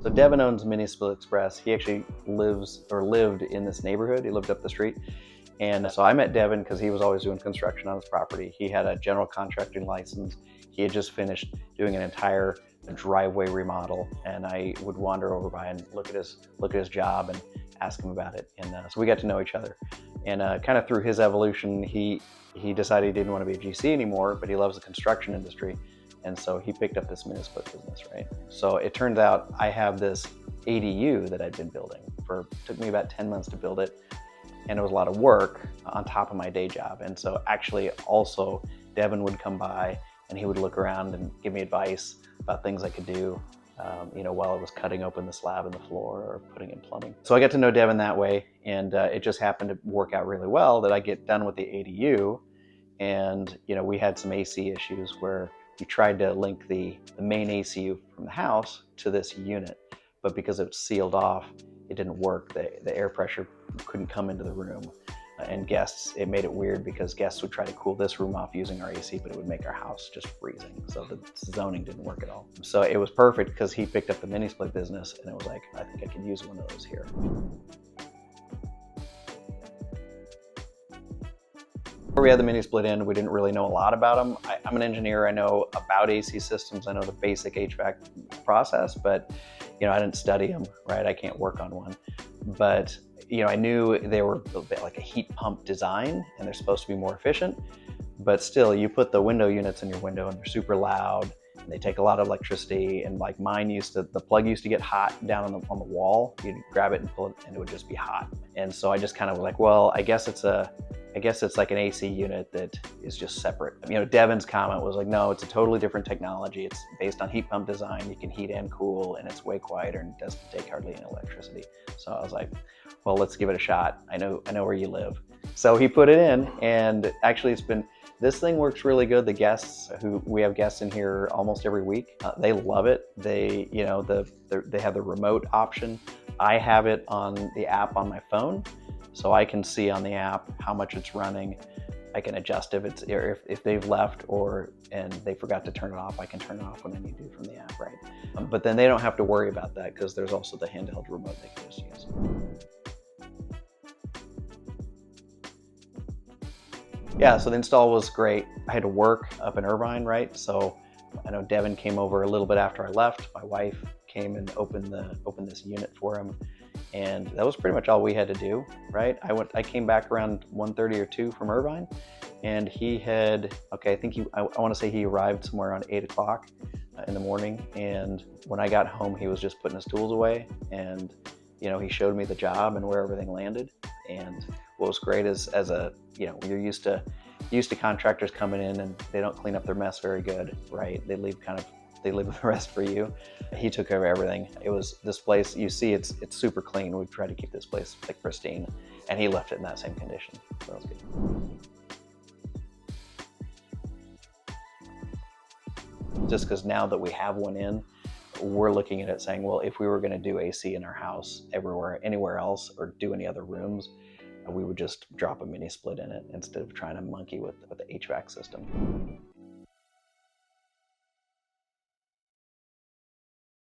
So Devin owns Mini Split Express. He actually lived in this neighborhood. He lived up the street. And so I met Devin because he was always doing construction on his property. He had a general contracting license. He had just finished doing an entire driveway remodel, and I would wander over by and look at his job and ask him about it. And so we got to know each other. And kind of through his evolution, he decided he didn't want to be a GC anymore, but he loves the construction industry. And so he picked up this mini split business, right? So it turns out I have this ADU that I'd been building took me about 10 months to build it. And it was a lot of work on top of my day job. And so actually also Devin would come by and he would look around and give me advice about things I could do, while I was cutting open the slab in the floor or putting in plumbing. So I got to know Devin that way, and it just happened to work out really well that I get done with the ADU, and we had some AC issues where we tried to link the main ACU from the house to this unit, but because it was sealed off, it didn't work. The air pressure couldn't come into the room. And it made it weird because guests would try to cool this room off using our AC, but it would make our house just freezing. So the zoning didn't work at all. So it was perfect because he picked up the mini split business, and it was like, I think I could use one of those here. Before we had the mini split in, we didn't really know a lot about them. I'm an engineer. I know about AC systems. I know the basic HVAC process, but I didn't study them, right? I can't work on one. But I knew they were a bit like a heat pump design, and they're supposed to be more efficient. But still, you put the window units in your window, and they're super loud, and they take a lot of electricity. And like mine the plug used to get hot down on the wall. You'd grab it and pull it, and it would just be hot. And so I just kind of was like, well, I guess it's like an AC unit that is just separate. Devin's comment was like, no, it's a totally different technology. It's based on heat pump design. You can heat and cool, and it's way quieter and doesn't take hardly any electricity. So I was like, well, let's give it a shot. I know where you live. So he put it in, and actually this thing works really good. We have guests in here almost every week. They love it. They have the remote option. I have it on the app on my phone. So I can see on the app how much it's running. I can adjust if they've left and they forgot to turn it off. I can turn it off when I need to from the app, right? But then they don't have to worry about that because there's also the handheld remote they can just use. Yeah, so the install was great. I had to work up in Irvine, right? So I know Devin came over a little bit after I left. My wife came and opened this unit for him. And that was pretty much all we had to do, right? I came back around 1:30 or 2 from Irvine, and I want to say he arrived somewhere around 8 o'clock in the morning. And when I got home, he was just putting his tools away, and he showed me the job and where everything landed. And what was great is you're used to contractors coming in and they don't clean up their mess very good, right? They leave the rest for you. He took care of everything. This place, you see, it's super clean. We've tried to keep this place like pristine, and he left it in that same condition. So that was good. Just because now that we have one in, we're looking at it saying, well, if we were going to do AC in our house anywhere else, or do any other rooms, we would just drop a mini split in it instead of trying to monkey with the HVAC system.